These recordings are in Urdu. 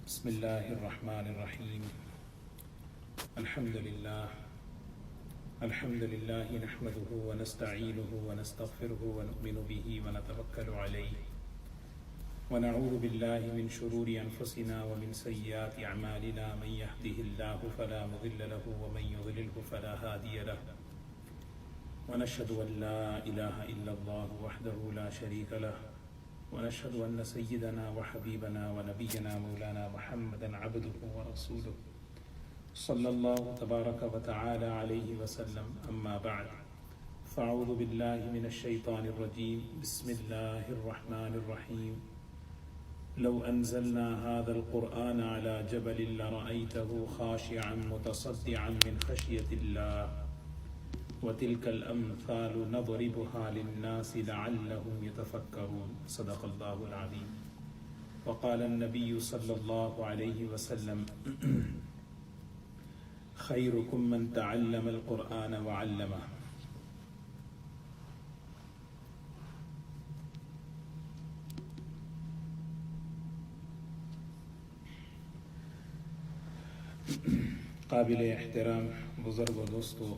بسم الله الرحمن الرحيم. الحمد لله نحمده ونستعينه ونستغفره ونؤمن به ونتوكل عليه ونعوذ بالله من شرور أنفسنا ومن سيئات أعمالنا. من يهده الله فلا مضل له ومن يضلله فلا هادي له ونشهد أن لا إله إلا الله وحده لا شريك له ونشهد أن سيدنا وحبيبنا ونبينا مولانا محمدا عبده ورسوله صلى الله تبارك وتعالى عليه وسلم. أما بعد فأعوذ بالله من الشيطان الرجيم. بسم الله الرحمن الرحيم. لو أنزلنا هذا القرآن على جبل لرأيته خاشعا متصدعا من خشية الله وتلك الأمثال نضربها للناس لعلهم يتفكرون. صدق الله العظيم. وقال النبي صلى الله عليه وسلم خيركم من تعلم القرآن وعلمه. قابل احترام بزرگ و دوستو،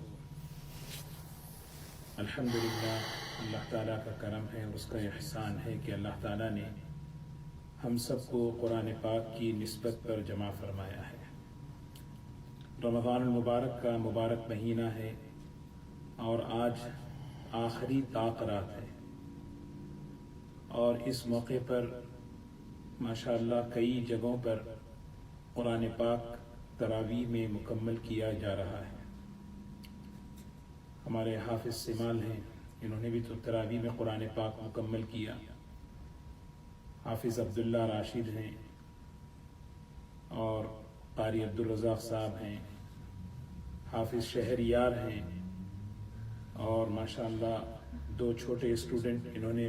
الحمدللہ اللہ تعالیٰ کا کرم ہے اور اس کا احسان ہے کہ اللہ تعالیٰ نے ہم سب کو قرآن پاک کی نسبت پر جمع فرمایا ہے. رمضان المبارک کا مبارک مہینہ ہے اور آج آخری طاق رات ہے، اور اس موقع پر ماشاءاللہ کئی جگہوں پر قرآن پاک تراویح میں مکمل کیا جا رہا ہے. ہمارے حافظ سمال ہیں، انہوں نے بھی تو تراویح میں قرآن پاک مکمل کیا. حافظ عبداللہ راشد ہیں اور قاری عبدالرزاق صاحب ہیں، حافظ شہریار ہیں، اور ماشاءاللہ دو چھوٹے اسٹوڈنٹ انہوں نے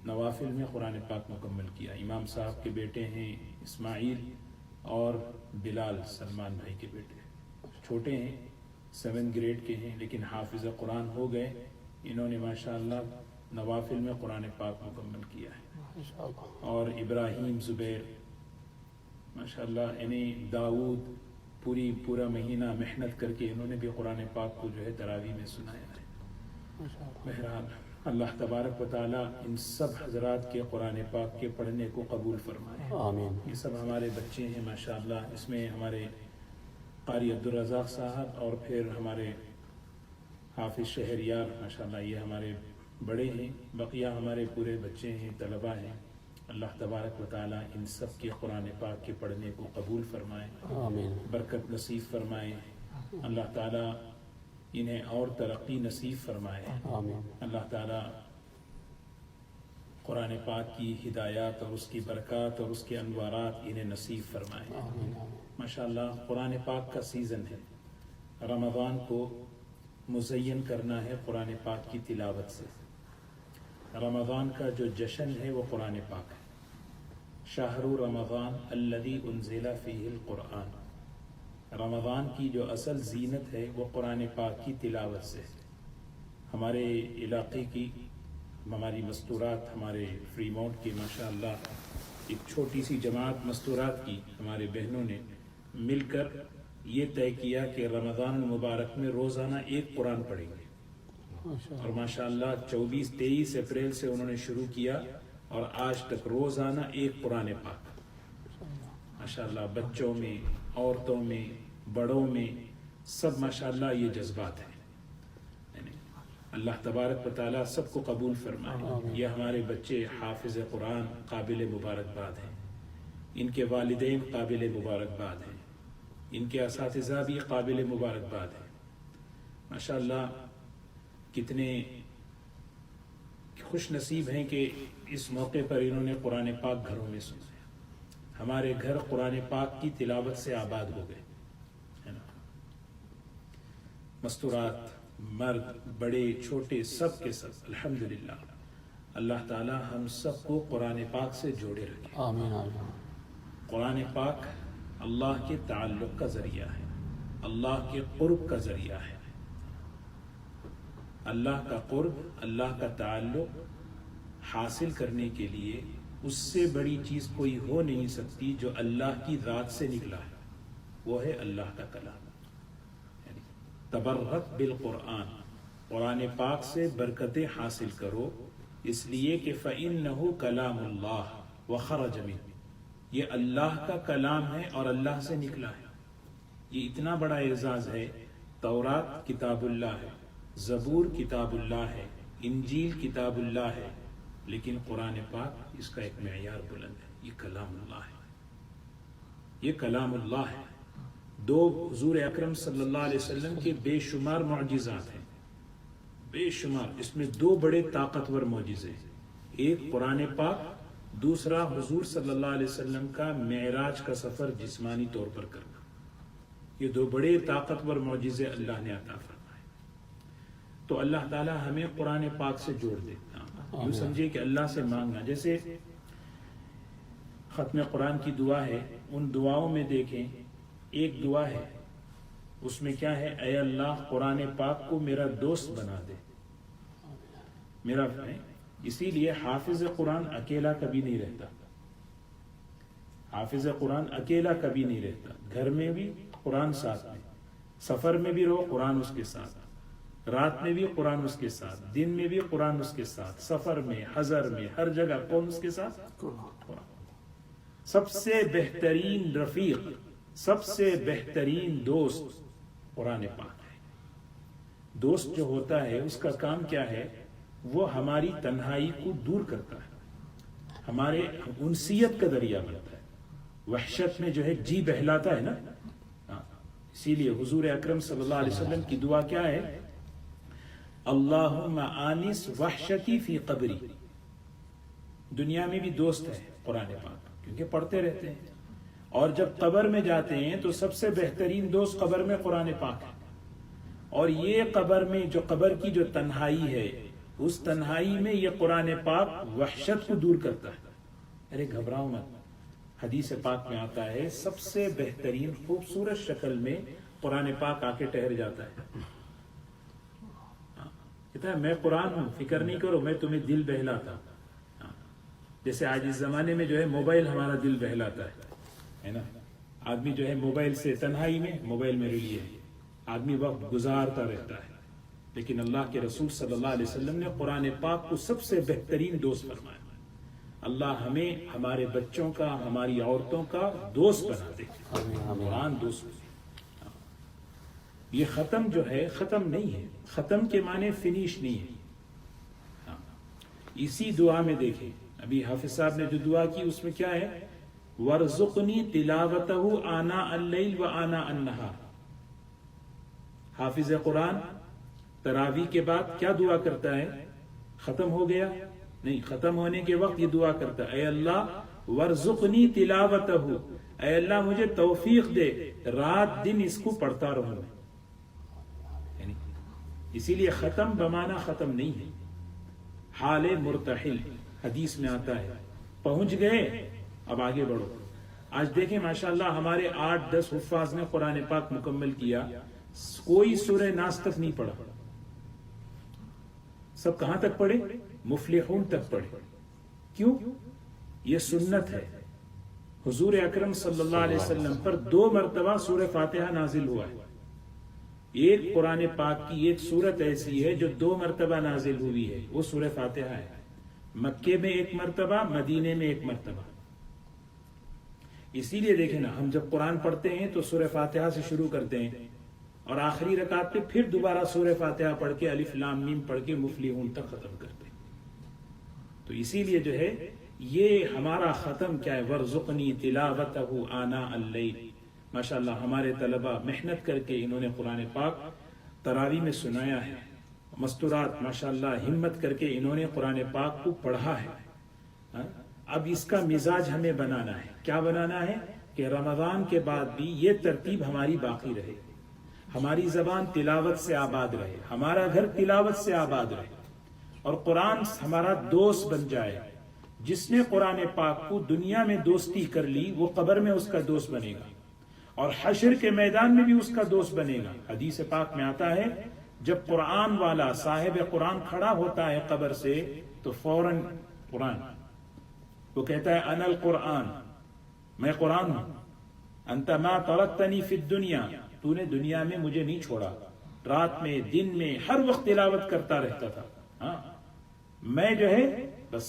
نوافل میں قرآن پاک مکمل کیا. امام صاحب کے بیٹے ہیں اسماعیل اور بلال، سلمان بھائی کے بیٹے، چھوٹے ہیں، 7 گریڈ کے ہیں، لیکن حافظ قرآن ہو گئے. انہوں نے ماشاءاللہ نوافل میں قرآن پاک مکمل کیا ہے. اور ابراہیم زبیر ماشاءاللہ، انہیں داؤد پورا مہینہ محنت کر کے انہوں نے بھی قرآن پاک کو جو ہے تراویح میں سنایا ہے. بہرحال اللہ تبارک و تعالیٰ ان سب حضرات کے قرآن پاک کے پڑھنے کو قبول فرمائے. آمین. یہ سب ہمارے بچے ہیں ماشاءاللہ. اس میں ہمارے قاری عبدالرزاق صاحب اور پھر ہمارے حافظ شہریار ماشاءاللہ، یہ ہمارے بڑے ہیں. بقیہ ہمارے پورے بچے ہیں، طلباء ہیں. اللہ تبارک و تعالیٰ ان سب کے قرآن پاک کے پڑھنے کو قبول فرمائے، آمین. برکت نصیب فرمائے. اللہ تعالیٰ انہیں اور ترقی نصیب فرمائے. آمین. اللہ تعالیٰ قرآن پاک کی ہدایات اور اس کی برکات اور اس کے انوارات انہیں نصیب فرمائے. آمین. ماشاءاللہ قرآن پاک کا سیزن ہے. رمضان کو مزین کرنا ہے قرآن پاک کی تلاوت سے. رمضان کا جو جشن ہے وہ قرآن پاک ہے. شہر رمضان الذی انزل فیہ القرآن. رمضان کی جو اصل زینت ہے وہ قرآن پاک کی تلاوت سے. ہمارے علاقے کی ہماری مستورات، ہمارے فریمونٹ کی ماشاءاللہ ایک چھوٹی سی جماعت مستورات کی ہمارے بہنوں نے مل کر یہ طے کیا کہ رمضان المبارک میں روزانہ ایک قرآن پڑھیں گے. اور ماشاءاللہ 24-23 اپریل سے انہوں نے شروع کیا اور آج تک روزانہ ایک قرآن پاک. ماشاءاللہ بچوں میں، عورتوں میں، بڑوں میں سب ماشاءاللہ یہ جذبات ہیں. اللہ تبارک و تعالیٰ سب کو قبول فرمائے. یہ ہمارے بچے حافظ قرآن قابل مبارکباد ہیں، ان کے والدین قابل مبارکباد ہیں، ان کے اساتذہ بھی قابل مبارکباد ہیں. ماشاءاللہ کتنے خوش نصیب ہیں کہ اس موقع پر انہوں نے قرآن پاک گھروں میں سنا. ہمارے گھر قرآن پاک کی تلاوت سے آباد ہو گئے، ہے نا. مستورات، مرد، بڑے چھوٹے، سب کے سب الحمدللہ. اللہ تعالی ہم سب کو قرآن پاک سے جوڑے رکھے. آمین. آمین. قرآن پاک اللہ کے تعلق کا ذریعہ ہے، اللہ کے قرب کا ذریعہ ہے. اللہ کا قرب، اللہ کا تعلق حاصل کرنے کے لیے اس سے بڑی چیز کوئی ہو نہیں سکتی جو اللہ کی ذات سے نکلا ہے، وہ ہے اللہ کا کلام. یعنی تبرک بالقرآن، قرآن پاک سے برکتیں حاصل کرو، اس لیے کہ فَإِنَّهُ كَلَامُ اللَّهِ وَخَرَجَ مِنْهُ، یہ اللہ کا کلام ہے اور اللہ سے نکلا ہے. یہ اتنا بڑا اعزاز ہے. تورات کتاب اللہ ہے، زبور کتاب اللہ ہے، انجیل کتاب اللہ ہے، لیکن قرآن پاک اس کا ایک معیار بلند ہے. یہ کلام اللہ ہے، یہ کلام اللہ ہے. دو حضور اکرم صلی اللہ علیہ وسلم کے بے شمار معجزات ہیں، بے شمار. اس میں دو بڑے طاقتور معجزے ہیں، ایک قرآن پاک، دوسرا حضور صلی اللہ علیہ وسلم کا معراج کا سفر جسمانی طور پر کرنا. یہ دو بڑے طاقتور معجزے اللہ نے عطا فرمائے. تو اللہ تعالی ہمیں قرآن پاک سے جوڑ دیتا. یوں سمجھے کہ اللہ سے مانگنا، جیسے ختم قرآن کی دعا ہے، ان دعاؤں میں دیکھیں ایک دعا ہے، اس میں کیا ہے؟ اے اللہ قرآن پاک کو میرا دوست بنا دے، میرا. اسی لیے حافظ قرآن اکیلا کبھی نہیں رہتا. حافظ قرآن اکیلا کبھی نہیں رہتا. گھر میں بھی قرآن ساتھ میں، سفر میں بھی رہو قرآن اس کے ساتھ، رات میں بھی قرآن اس کے ساتھ، دن میں بھی قرآن اس کے ساتھ، سفر میں، حضر میں، ہر جگہ کون اس کے ساتھ؟ قرآن. سب سے بہترین رفیق، سب سے بہترین دوست قرآن پاک ہے. دوست جو ہوتا ہے اس کا کام کیا ہے؟ وہ ہماری تنہائی کو دور کرتا ہے، ہمارے انسیت کا ذریعہ بنتا ہے. وحشت میں جو ہے جی بہلاتا ہے نا. اسی لیے حضور اکرم صلی اللہ علیہ وسلم کی دعا کیا ہے؟ اللہم آنس وحشتی فی قبری. دنیا میں بھی دوست ہے قرآن پاک، کیونکہ پڑھتے رہتے ہیں، اور جب قبر میں جاتے ہیں تو سب سے بہترین دوست قبر میں قرآن پاک ہے. اور یہ قبر میں جو قبر کی جو تنہائی ہے، اس تنہائی میں یہ قرآن پاک وحشت کو دور کرتا ہے. ارے گھبراؤ مت، حدیث پاک میں آتا ہے سب سے بہترین خوبصورت شکل میں قرآن پاک آ کے ٹھہر جاتا ہے. کہتا ہے میں قرآن ہوں، فکر نہیں کرو، میں تمہیں دل بہلاتا. جیسے آج اس زمانے میں جو ہے موبائل ہمارا دل بہلاتا ہے نا. آدمی جو ہے موبائل سے تنہائی میں موبائل میں رلیے آدمی وقت گزارتا رہتا ہے. لیکن اللہ کے رسول صلی اللہ علیہ وسلم نے قرآن پاک کو سب سے بہترین دوست فرمایا. اللہ ہمیں ہمارے بچوں کا، ہماری عورتوں کا دوست بنا دے. قرآن دوست. یہ ختم جو ہے ختم نہیں ہے، ختم کے معنی فنش نہیں ہے. اسی دعا میں دیکھیں ابھی حافظ صاحب نے جو دعا کی اس میں کیا ہے؟ وَارْزُقْنِي تِلَاوَتَهُ آنَاءَ اللَّيْلِ وَآنَاءَ النَّهَارِ. حافظ قرآن تراویح کے بعد کیا دعا کرتا ہے؟ ختم ہو گیا نہیں، ختم ہونے کے وقت یہ دعا کرتا ہے اے اللہ وَارْزُقْنِي تِلَاوَتَهُ، اے اللہ مجھے توفیق دے رات دن اس کو پڑھتا رہوں. یعنی اسی لیے ختم بمانا ختم نہیں ہے، حال مرتحل. حدیث میں آتا ہے پہنچ گئے اب آگے بڑھو. آج دیکھیں ماشاءاللہ ہمارے 8-10 حفاظ نے قرآن پاک مکمل کیا، کوئی سورہ ناس تک نہیں پڑھا. سب کہاں تک پڑھے؟ مفلحون تک پڑھے. کیوں؟ یہ سنت ہے. حضور اکرم صلی اللہ علیہ وسلم پر 2 مرتبہ سورہ فاتحہ نازل ہوا ہے. ایک قرآن پاک کی ایک سورت ایسی ہے جو 2 مرتبہ نازل ہوئی ہے، وہ سورہ فاتحہ ہے. مکے میں 1 مرتبہ، مدینے میں 1 مرتبہ. اسی لیے دیکھیں نا ہم جب قرآن پڑھتے ہیں تو سورہ فاتحہ سے شروع کرتے ہیں اور آخری رکعت پہ پھر دوبارہ سورہ فاتحہ پڑھ کے الف لام میم پڑھ کے مفلحون تک ختم کرتے ہیں. تو اسی لیے جو ہے یہ ہمارا ختم کیا ہے؟ وَارْزُقْنِي تِلَاوَتَهُ آنَاءَ اللَّيْلِ. ماشاءاللہ ہمارے طلبہ محنت کر کے انہوں نے قرآن پاک تراویح میں سنایا ہے. مستورات ماشاءاللہ ہمت کر کے انہوں نے قرآن پاک کو پڑھا ہے. اب اس کا مزاج ہمیں بنانا ہے. کیا بنانا ہے؟ کہ رمضان کے بعد بھی یہ ترتیب ہماری باقی رہے، ہماری زبان تلاوت سے آباد رہے، ہمارا گھر تلاوت سے آباد رہے، اور قرآن ہمارا دوست بن جائے. جس نے قرآن پاک کو دنیا میں دوستی کر لی وہ قبر میں اس کا دوست بنے گا اور حشر کے میدان میں بھی اس کا دوست بنے گا. حدیث پاک میں آتا ہے جب قرآن والا صاحب قرآن کھڑا ہوتا ہے قبر سے تو فوراً قرآن وہ کہتا ہے انا القرآن، میں قرآن ہوں، انت ما ترکتنی فی الدنیا، تو نے دنیا میں مجھے نہیں چھوڑا، رات میں دن میں ہر وقت تلاوت کرتا رہتا تھا، ہاں میں جو ہے بس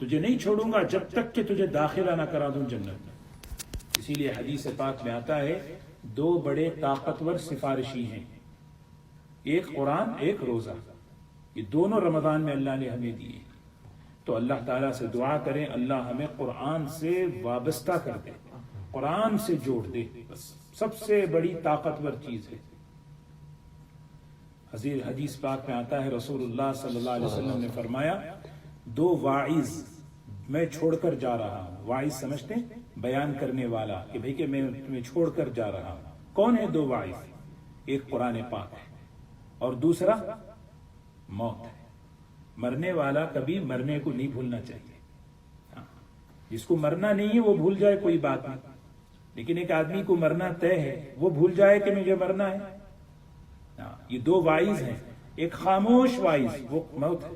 تجھے نہیں چھوڑوں گا جب تک کہ تجھے داخلہ نہ کرا دوں جنت میں۔ اسی لیے حدیث پاک میں آتا ہے دو بڑے طاقتور سفارشی ہیں، ایک قرآن ایک روزہ، یہ دونوں رمضان میں اللہ نے ہمیں دیے، تو اللہ تعالیٰ سے دعا کریں اللہ ہمیں قرآن سے وابستہ کر دے، قرآن سے جوڑ دے، بس سب سے بڑی طاقتور چیز ہے۔ حدیث پاک میں آتا ہے رسول اللہ صلی اللہ علیہ وسلم نے فرمایا دو واعظ میں چھوڑ کر جا رہا ہوں، واعظ سمجھتے ہیں بیان کرنے والا کہ بھئی کہ میں تمہیں چھوڑ کر جا رہا ہوں، کون ہے دو واعظ؟ ایک قرآن پاک ہے اور دوسرا موت ہے۔ مرنے والا کبھی مرنے کو نہیں بھولنا چاہیے، جس کو مرنا نہیں ہے وہ بھول جائے کوئی بات نہیں، لیکن ایک آدمی کو مرنا طے ہے وہ بھول جائے کہ مجھے مرنا ہے۔ یہ دو واعظ ہیں، ایک خاموش واعظ وہ موت ہے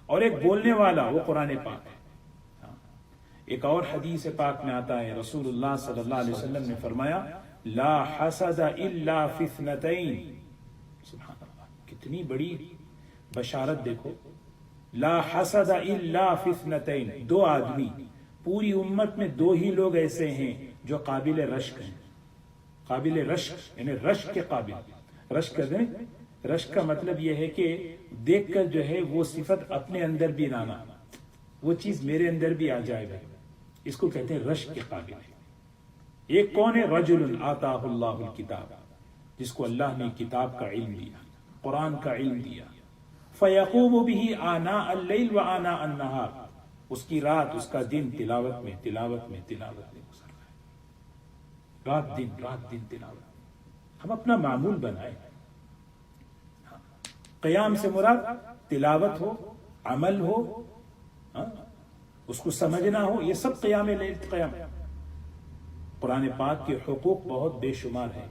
اور ایک بولنے والا وہ قرآن پاک ہے۔ ایک اور حدیث پاک میں آتا ہے رسول اللہ صلی اللہ علیہ وسلم نے فرمایا لا حسد الا فی اثنتین، سبحان اللہ کتنی بڑی بشارت دیکھو، لا حسد الا فی اثنتین، دو آدمی، پوری امت میں دو ہی لوگ ایسے ہیں جو قابل رشک ہیں، قابل رشک یعنی رشک کے قابل، رشک کہتے ہیں، رشک کا مطلب یہ ہے کہ دیکھ کر جو ہے وہ صفت اپنے اندر بھی لانا، وہ چیز میرے اندر بھی آ جائے گا، اس کو کہتے ہیں رشک کے قابل ہے۔ ایک کون ہے؟ رجل آتاہ اللہ الکتاب، جس کو اللہ نے کتاب کا علم دیا، قرآن کا علم دیا، فیقوم بہ آناء اللیل و آناء النہار، اس کی رات اس کا دن تلاوت میں تلاوت میں تلاوت میں گزر رہا ہے، رات دن تلاوت۔ ہم اپنا معمول بنائیں، قیام سے مراد تلاوت ہو، عمل ہو، اس کو سمجھنا ہو، یہ سب قیام لیل قیام۔ قرآن پاک کے حقوق بہت بے شمار ہیں،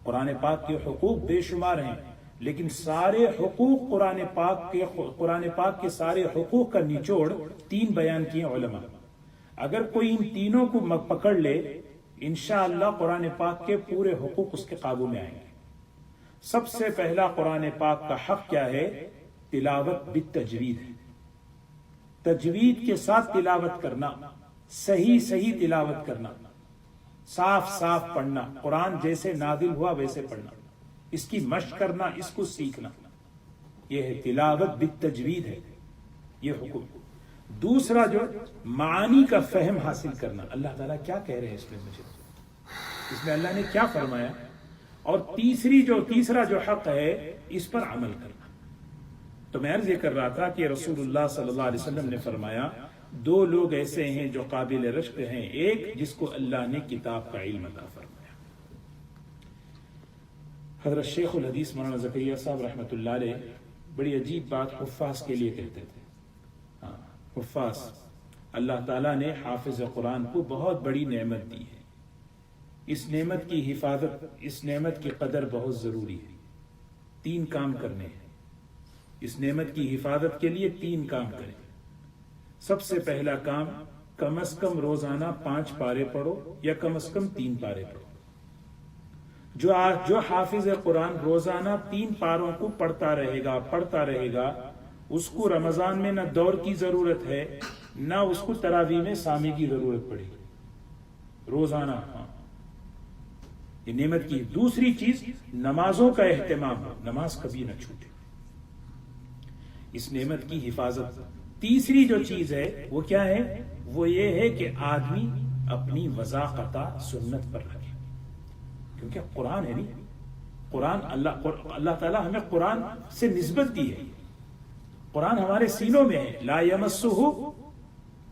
قرآن پاک کے حقوق بے شمار ہیں، لیکن سارے حقوق قرآن پاک کے سارے حقوق کا نچوڑ تین بیان کیے علماء۔ اگر کوئی ان تینوں کو پکڑ لے انشاءاللہ قرآن پاک کے پورے حقوق اس کے قابو میں آئیں گے۔ سب سے پہلا قرآن پاک کا حق کیا ہے؟ تلاوت بالتجوید ہے، تجوید کے ساتھ تلاوت کرنا، صحیح تلاوت کرنا، صاف پڑھنا، قرآن جیسے نازل ہوا ویسے پڑھنا، اس کی مشق کرنا، اس کو سیکھنا، یہ ہے تلاوت بالتجوید ہے، یہ حکم۔ دوسرا جو معانی کا فہم حاصل کرنا، اللہ تعالیٰ کیا کہہ رہے ہیں اس میں، مجھے اس میں اللہ نے کیا فرمایا، اور تیسرا جو حق ہے اس پر عمل کرنا۔ تو میں عرض یہ کر رہا تھا کہ رسول اللہ صلی اللہ علیہ وسلم نے فرمایا دو لوگ ایسے ہیں جو قابل رشک ہیں، ایک جس کو اللہ نے کتاب کا علم عطا فرمایا۔ حضرت شیخ الحدیث مولانا زکریا صاحب رحمۃ اللہ علیہ بڑی عجیب بات حفاظ کے لیے کہتے تھے۔ حفاظ، اللہ تعالیٰ نے حافظ قرآن کو بہت بڑی نعمت دی ہے، اس نعمت کی حفاظت، اس نعمت کی قدر بہت ضروری ہے۔ تین کام کرنے ہیں اس نعمت کی حفاظت کے لیے، تین کام کریں۔ سب سے پہلا کام، کم از کم روزانہ 5 پارے پڑھو یا کم از کم 3 پارے پڑھو۔ جو حافظ قرآن روزانہ 3 پاروں کو پڑھتا رہے گا اس کو رمضان میں نہ دور کی ضرورت ہے نہ اس کو تراویح میں سامع کی ضرورت پڑے گی، روزانہ۔ یہ نعمت کی دوسری چیز، نمازوں کا اہتمام ہو، نماز کبھی نہ چھوٹے، اس نعمت کی حفاظت۔ تیسری جو چیز ہے وہ کیا ہے؟ وہ یہ ہے کہ آدمی اپنی وضاقتہ سنت پر رکھے، کیونکہ قرآن ہے نہیں، قرآن اللہ تعالیٰ ہمیں قرآن سے نسبت دی ہے، قرآن ہمارے سینوں میں ہے، لا یمسہ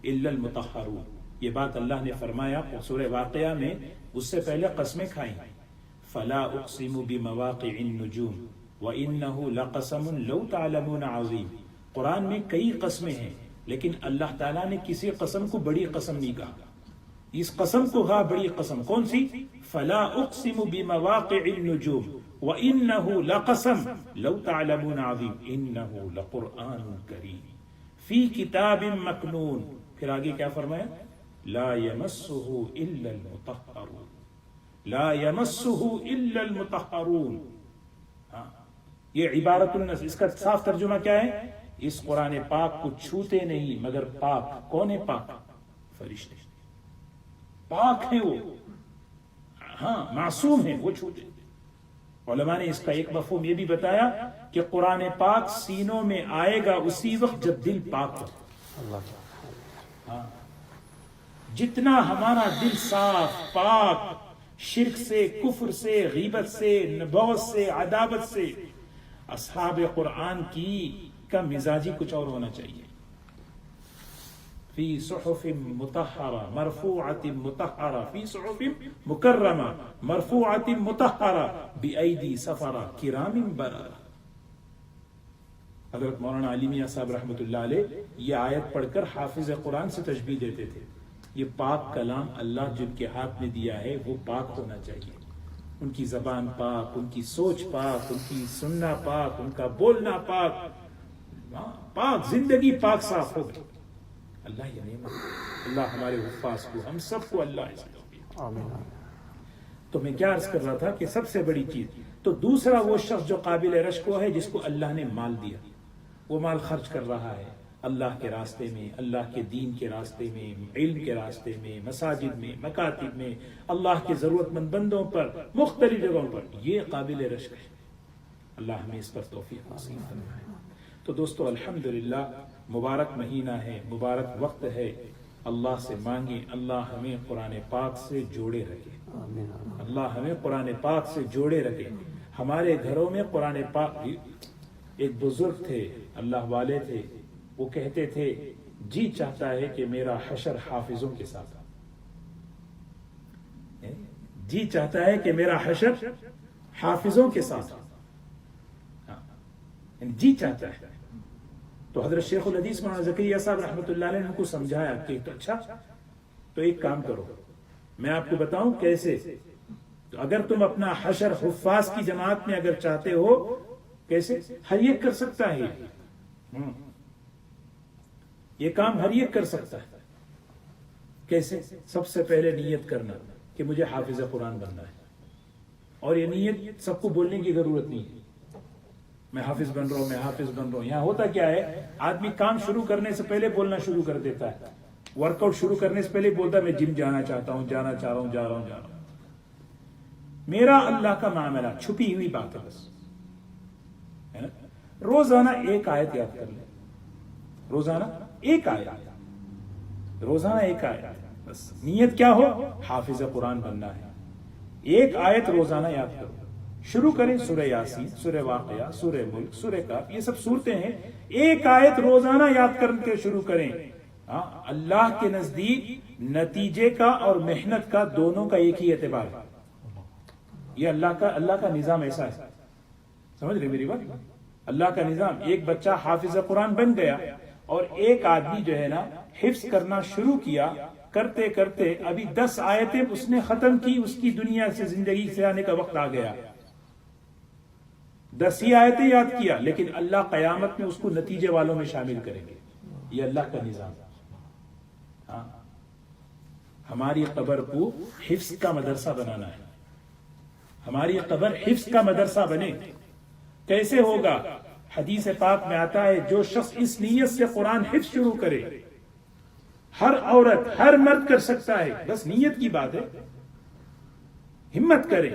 الا المطہرون، یہ بات اللہ نے فرمایا سورہ واقعہ میں، اس سے پہلے قسمیں کھائیں، فلا اقسم بمواقع النجوم وانہ لقسم لو تعلمون عظیم۔ قرآن میں کئی قسمیں ہیں، لیکن اللہ تعالیٰ نے کسی قسم کو بڑی قسم نہیں کہا، اس قسم کو کہا بڑی قسم، کون سی؟ فلا اقسم بمواقع النجوم وانہ لقسم لو تعلمون عظیم انہ لقرآن کریم فی کتاب مکنون. پھر آگے کیا فرمایا؟ لا یمسہ الا المطہرون. لا یمسہ الا المطہرون. یہ عبارت النص، اس کا صاف ترجمہ کیا ہے؟ اس قرآن پاک کو چھوتے نہیں مگر پاک. کون ہے پاک؟ فرشتے پاک ہیں وہ، ہاں معصوم ہیں وہ، چھوتے. علماء نے اس کا ایک مفہوم یہ بھی بتایا کہ قرآن پاک سینوں میں آئے گا اسی وقت جب دل پاک ہو. ہاں، جتنا ہمارا دل صاف پاک، شرک سے، کفر سے، غیبت سے، بغض سے، عداوت سے، اصحاب قرآن کا مزاجی کچھ اور ہونا چاہیے. فی صحف مطہرہ مرفوعۃ مطہرہ، فی صحف مکرمہ مرفوعۃ مطہرہ بأیدی سفرہ کرام بررہ. حضرت مولانا علی میاں صاحب رحمۃ اللہ علیہ یہ آیت پڑھ کر حافظ قرآن سے تشبیہ دیتے تھے. یہ پاک کلام اللہ جن کے ہاتھ میں دیا ہے وہ پاک ہونا چاہیے. ان کی زبان پاک، ان کی سوچ پاک، ان کی سننا پاک، ان کا بولنا پاک، پاک زندگی پاک صاف ہوگی. اللہ یہ نعمت، اللہ ہمارے حفاظ کو، ہم سب کو اللہ اس آمین. تو میں کیا عرض کر رہا تھا کہ سب سے بڑی چیز تو دوسرا وہ شخص جو قابل رشک ہے جس کو اللہ نے مال دیا، وہ مال خرچ کر رہا ہے اللہ کے راستے میں، اللہ کے دین کے راستے میں، علم کے راستے میں، مساجد میں، مکاتب میں، اللہ کے ضرورت مند بندوں پر، مختلف جگہوں پر. یہ قابل رشک ہے. اللہ ہمیں اس پر توفیق نصیب فرمائے. تو دوستو الحمدللہ مبارک مہینہ ہے، مبارک وقت ہے. اللہ سے مانگیں اللہ ہمیں قرآن پاک سے جوڑے رکھے. اللہ ہمیں قرآن پاک سے جوڑے رکھے. ہمارے گھروں میں قرآن پاک. ایک بزرگ تھے، اللہ والے تھے، وہ کہتے تھے جی چاہتا ہے کہ میرا حشر حافظوں کے ساتھ، جی چاہتا ہے کہ میرا حشر حافظوں کے ساتھ، جی چاہتا ہے. تو حضرت شیخ الحدیث مولانا زکریا صاحب رحمۃ اللہ علیہ نے ان کو سمجھایا کہ اچھا تو ایک کام کرو، میں آپ کو بتاؤں کیسے. تو اگر تم اپنا حشر حفاظ کی جماعت میں اگر چاہتے ہو، کیسے؟ ہر ایک کر سکتا ہے یہ کام، ہر ایک کر سکتا ہے. کیسے؟ سب سے پہلے نیت کرنا کہ مجھے حافظ قرآن بننا ہے. اور یہ نیت سب کو بولنے کی ضرورت نہیں ہے میں حافظ بن رہا ہوں، میں حافظ بن رہا ہوں. یہاں ہوتا کیا ہے، آدمی کام شروع کرنے سے پہلے بولنا شروع کر دیتا ہے. ورک آؤٹ شروع کرنے سے پہلے بولتا ہے میں جم جانا چاہتا ہوں، جانا چاہ رہا ہوں، جا رہا ہوں. میرا اللہ کا معاملہ چھپی ہوئی بات ہے بس. روزانہ ایک آیت یاد کر لیں، روزانہ ایک آیت، روزانہ ایک آیت بس. نیت کیا ہو، حافظ قرآن بننا ہے. ایک آیت روزانہ یاد کرو. شروع کریں سورہ یاسین، سورہ واقعہ، سورہ ملک، سورہ کاف، یہ سب صورتیں ہیں. ایک آیت روزانہ یاد کر کے شروع کریں. اللہ کے نزدیک نتیجے کا اور محنت کا دونوں کا ایک ہی اعتبار ہے. یہ اللہ کا نظام ایسا ہے. سمجھ رہے میری بات؟ اللہ کا نظام. ایک بچہ حافظ قرآن بن گیا اور ایک آدمی جو ہے نا حفظ کرنا شروع کیا، کرتے کرتے ابھی 10 آیتیں اس نے ختم کی، اس کی دنیا سے زندگی سے آنے کا وقت آ گیا. 10 ہی آیتیں یاد کیا، لیکن اللہ قیامت میں اس کو نتیجے والوں میں شامل کریں گے. یہ اللہ کا نظام. ہماری قبر کو حفظ کا مدرسہ بنانا ہے. ہماری قبر حفظ کا مدرسہ بنے. کیسے ہوگا؟ حدیث پاک میں آتا ہے جو شخص اس نیت سے قرآن حفظ شروع کرے، ہر عورت ہر مرد کر سکتا ہے، بس نیت کی بات ہے. ہمت کرے.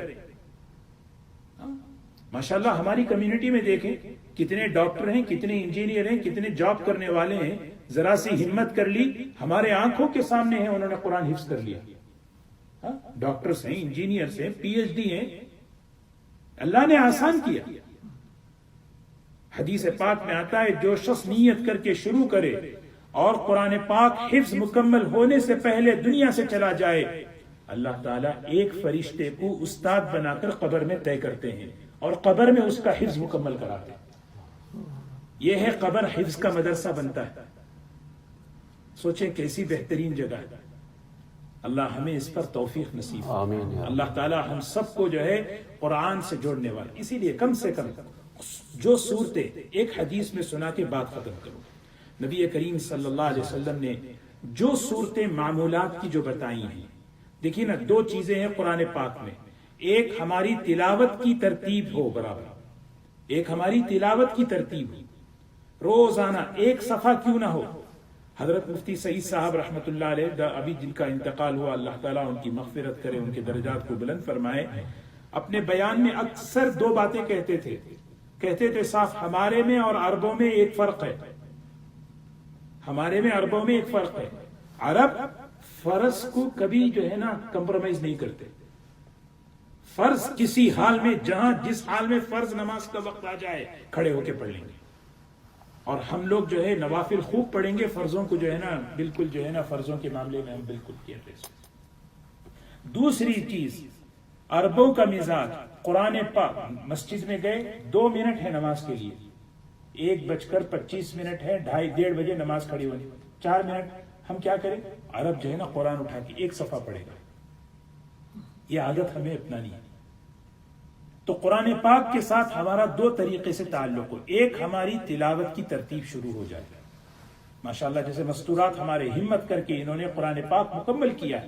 ماشاءاللہ ہماری کمیونٹی میں دیکھیں کتنے ڈاکٹر ہیں، کتنے انجینئر ہیں، کتنے جاب کرنے والے ہیں. ذرا سی ہمت کر لی، ہمارے آنکھوں کے سامنے ہیں، انہوں نے قرآن حفظ کر لیا. ڈاکٹرز ہیں، انجینئرز ہیں، پی ایچ ڈی ہیں. اللہ نے آسان کیا. حدیث پاک میں آتا ہے جو شخص نیت کر کے شروع کرے اور قرآن پاک حفظ مکمل ہونے سے پہلے دنیا سے چلا جائے، اللہ تعالیٰ ایک فرشتے کو استاد بنا کر قبر میں طے کرتے ہیں اور قبر میں اس کا حفظ مکمل کراتے ہیں. یہ ہے قبر حفظ کا مدرسہ بنتا ہے. سوچیں کیسی بہترین جگہ ہے. اللہ ہمیں اس پر توفیق نصیب. آمین. اللہ تعالیٰ ہم سب کو جو ہے قرآن سے جوڑنے والے. اسی لیے کم سے کم جو صورتیں ایک حدیث میں سنا کے بات ختم کرو. نبی کریم صلی اللہ علیہ وسلم نے جو صورتیں معمولات کی جو بتائی ہیں، دیکھیے نا، دو چیزیں ہیں قرآن پاک میں، ایک ہماری تلاوت کی ترتیب ہو برابر، ایک ہماری تلاوت کی ترتیب ہو، روزانہ ایک صفحہ کیوں نہ ہو۔ حضرت مفتی سعید صاحب رحمۃ اللہ علیہ، ابھی جن کا انتقال ہوا، اللہ تعالیٰ ان کی مغفرت کرے، ان کے درجات کو بلند فرمائے، اپنے بیان میں اکثر دو باتیں کہتے تھے صاف، ہمارے میں اور عربوں میں ایک فرق ہے، ہمارے میں عربوں میں ایک فرق ہے۔ عرب فرض کو کبھی جو ہے نا کمپرومائز نہیں کرتے، فرض کسی حال میں، جہاں جس حال میں فرض نماز کا وقت آ جائے کھڑے ہو کے پڑھ لیں گے، اور ہم لوگ جو ہے نوافل خوب پڑھیں گے، فرضوں کو جو ہے نا بالکل جو ہے نا فرضوں کے معاملے میں ہم بالکل کیے تھے۔ دوسری چیز، عربوں کا مزاج، قرآن پاک، مسجد میں گئے 2 منٹ ہے نماز کے لیے، 1:25 ہے، 1:30 بجے نماز کھڑی ہونی، 4 منٹ ہم کیا کریں؟ عرب جو ہے نا قرآن اٹھا کے ایک صفحہ پڑھے گا، یہ عادت ہمیں اپنانی ہے۔ تو قرآن پاک کے ساتھ ہمارا 2 طریقے سے تعلق ہو، ایک ہماری تلاوت کی ترتیب شروع ہو جائے، ماشاءاللہ جیسے مستورات ہمارے ہمت کر کے انہوں نے قرآن پاک مکمل کیا،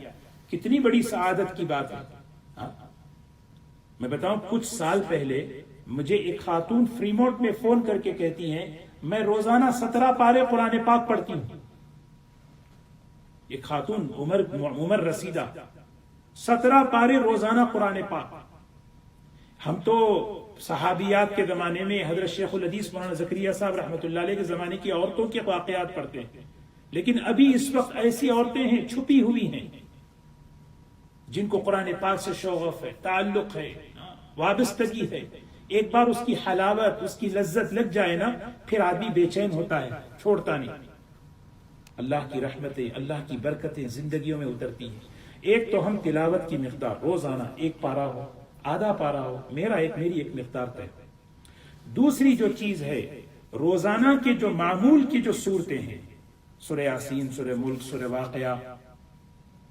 کتنی بڑی سعادت کی بات ہے۔ میں بتاؤں، کچھ سال پہلے مجھے ایک خاتون فریمونٹ میں فون کر کے کہتی ہیں میں روزانہ 17 پارے قرآن پاک پڑھتی ہوں، ایک خاتون عمر رسیدہ، 17 پارے روزانہ قرآن پاک۔ ہم تو صحابیات کے زمانے میں حضرت شیخ الحدیث مولانا زکریا صاحب رحمۃ اللہ علیہ کے زمانے کی عورتوں کے واقعات پڑھتے ہیں، لیکن ابھی اس وقت ایسی عورتیں ہیں چھپی ہوئی ہیں جن کو قرآن پاک سے شوق ہے، تعلق ہے، وابستگی ہے، ایک بار اس کی حلاوت، اس کی لذت لگ جائے نا، پھر آدمی بے چین ہوتا ہے، چھوڑتا نہیں۔ اللہ کی رحمتیں، اللہ کی برکتیں زندگیوں میں اترتی ہیں۔ ایک تو ہم تلاوت کی مقدار روزانہ 1 پارہ ہو، آدھا پارہ ہو، میری ایک مقدار طے۔ دوسری جو چیز ہے، روزانہ کے جو معمول کی جو صورتیں ہیں، سورہ یاسین، سورہ ملک، سورہ واقعہ،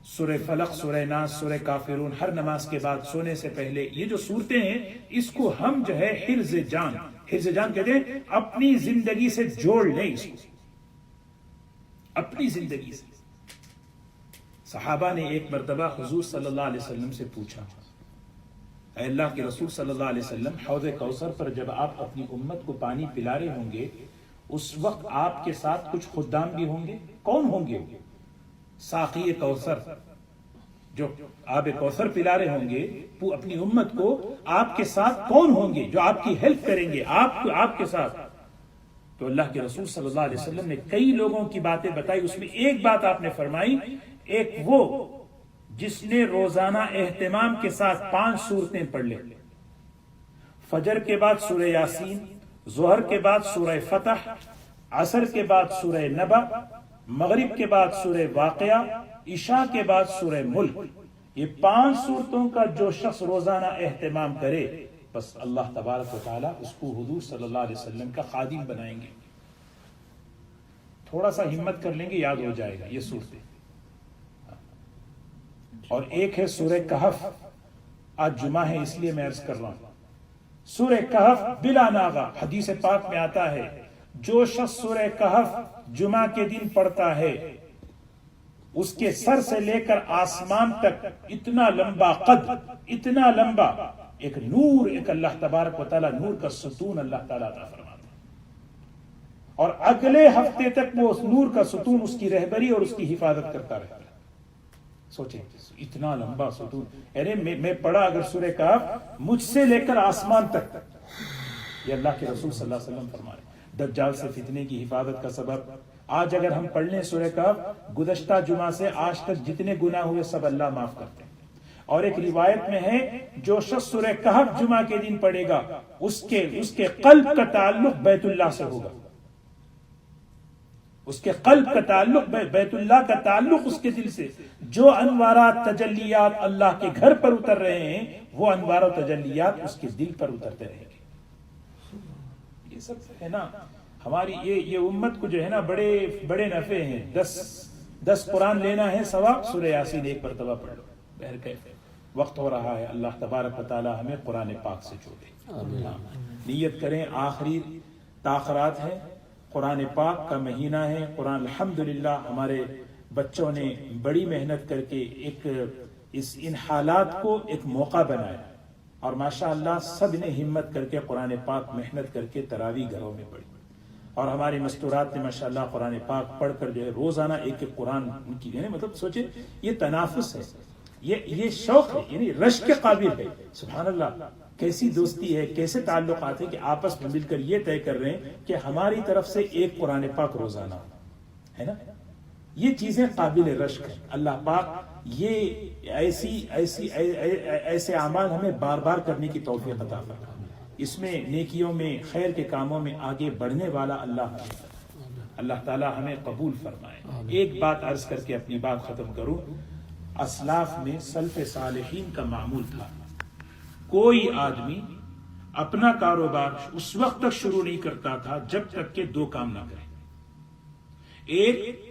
سورہ فلق، سورہ ناس، سورہ کافرون، ہر نماز کے بعد سونے سے پہلے یہ جو صورتیں ہیں، اس کو ہم جو ہے حرز جان کہتے ہیں، اپنی زندگی سے جوڑ لیں، اس کو اپنی زندگی سے۔ صحابہ نے ایک مرتبہ حضور صلی اللہ علیہ وسلم سے پوچھا، اے اللہ کے رسول صلی اللہ علیہ وسلم، حوض کوثر پر جب آپ اپنی امت کو پانی پلا رہے ہوں گے، اس وقت آپ کے ساتھ کچھ خدام بھی ہوں گے، کون ہوں گے؟ ساقی کوثر، جو آب کوثر پلا رہے ہوں گے اپنی امت کو، آپ کے ساتھ کون ہوں گے جو آپ کی ہیلپ کریں گے آپ کے ساتھ؟ تو اللہ کے رسول صلی اللہ علیہ وسلم نے کئی لوگوں کی باتیں بتائی، اس میں ایک بات آپ نے فرمائی، ایک وہ جس نے روزانہ اہتمام کے ساتھ 5 سورتیں پڑھ لیں، فجر کے بعد سورہ یاسین، ظہر کے بعد سورہ فتح، عصر کے بعد سورہ نبا، مغرب کے بعد سورہ واقعہ، عشاء کے بعد سورہ ملک۔ یہ 5 سورتوں کا جو شخص روزانہ اہتمام کرے، بس اللہ تبارک و تعالیٰ اس کو حضور صلی اللہ علیہ وسلم کا خادم بنائیں گے۔ تھوڑا سا ہمت کر لیں گے، یاد ہو جائے گا یہ صورتیں۔ اور ایک ہے سورہ کہف، آج جمعہ ہے اس لیے میں عرض کر رہا ہوں، سورہ کہف بلا ناغہ، حدیث پاک میں آتا ہے، جو شخص سورہ کہف جمعہ کے دن پڑھتا ہے، اس کے سر سے لے کر آسمان تک اتنا لمبا قد، اتنا لمبا ایک نور، ایک اللہ تبارک و تعالیٰ نور کا ستون اللہ تعالیٰ عطا فرماتا ہے، اور اگلے ہفتے تک وہ اس نور کا ستون اس کی رہبری اور اس کی حفاظت کرتا رہتا ہے۔ سوچیں، اتنا لمبا ستون، یعنی میں پڑھا اگر سورہ کہف مجھ سے لے کر آسمان تک، یہ اللہ کے رسول صلی اللہ علیہ وسلم فرمائے، دجال سے فتنے کی حفاظت کا سبب۔ آج اگر ہم پڑھ لیں سورہ کہف، گزشتہ جمعہ سے آج تک جتنے گناہ ہوئے سب اللہ معاف کرتے ہیں۔ اور ایک روایت میں ہے، جو شخص سورہ کہف جمعہ کے دن پڑھے گا، اس کے قلب کا تعلق بیت اللہ سے ہوگا، اس کے قلب کا تعلق بیت اللہ کا تعلق اس کے دل سے۔ جو انوارات تجلیات اللہ کے گھر پر اتر رہے ہیں، وہ انوار و تجلیات اس کے دل پر اترتے رہیں گے۔ یہ سب ہے نا ہماری یہ امت کو جو ہے نا بڑے نفع ہیں۔ 10 قرآن لینا ہے ثواب، سورہ یاسین 1 مرتبہ پڑھ لو، بہرکیف وقت ہو رہا ہے، اللہ تبارک و تعالی ہمیں قرآن پاک سے جوڑے۔ نیت کریں، آخری تاخرات ہے، قرآن پاک کا مہینہ ہے. قرآن الحمدللہ ہمارے بچوں نے بڑی محنت کر کے ان حالات کو ایک موقع بنایا اور ماشاءاللہ سب نے ہمت کر کے قرآن پاک محنت کر کے تراویح گھروں میں پڑھی اور ہماری مستورات نے ماشاءاللہ قرآن پاک پڑھ کر جو ہے روزانہ ایک ایک قرآن ان کی مطلب سوچے یہ تنافس ہے, یہ شوق ہے, یعنی رشک کے قابل ہے. سبحان اللہ, کیسی دوستی ہے, کیسے تعلقات ہیں کہ آپس میں مل کر یہ طے کر رہے ہیں کہ ہماری طرف سے ایک قرآن پاک روزانہ ہے نا. یہ چیزیں قابل رشک ہیں. اللہ پاک یہ ایسے اعمال ہمیں بار بار کرنے کی توفیق عطا فرمائے. اس میں نیکیوں میں, خیر کے کاموں میں آگے بڑھنے والا اللہ تعالی ہمیں قبول فرمائے. ایک بات عرض کر کے اپنی بات ختم کروں. اسلاف میں سلف صالحین کا معمول تھا, کوئی آدمی اپنا کاروبار اس وقت تک شروع نہیں کرتا تھا جب تک کہ دو کام نہ کرے. ایک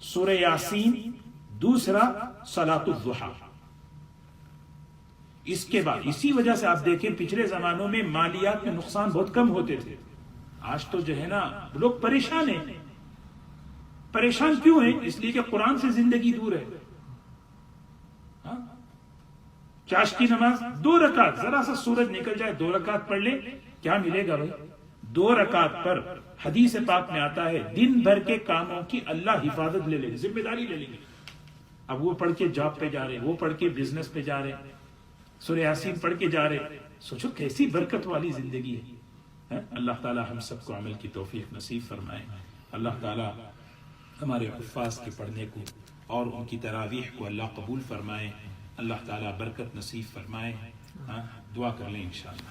سورہ یاسین, دوسرا صلاۃ الضحیٰ. اس کے بعد اسی وجہ سے آپ دیکھیں پچھلے زمانوں میں مالیات میں نقصان بہت کم ہوتے تھے. آج تو جو ہے نا لوگ پریشان ہیں. پریشان کیوں ہیں؟ اس لیے کہ قرآن سے زندگی دور ہے. چاش کی نماز 2 رکعت, ذرا سا سورج نکل جائے 2 رکعت پڑھ لیں, کیا ملے گا بھائی؟ 2 رکعت پر حدیث پاک میں آتا ہے دن بھر کے کاموں کی اللہ حفاظت لے لے گی, ذمہ داری لے لے گی. اب وہ پڑھ کے جاب پہ جا رہے, وہ پڑھ کے بزنس پہ جا رہے, سورہ یاسین پڑھ کے جا رہے. سوچو کیسی برکت والی زندگی ہے. اللہ تعالی ہم سب کو عمل کی توفیق نصیب فرمائے. اللہ تعالی ہمارے حفاظ کے پڑھنے کو اور ان کی تراویح کو اللہ قبول فرمائے. اللہ تعالی برکت نصیب فرمائے. دعا کر لیں انشاءاللہ.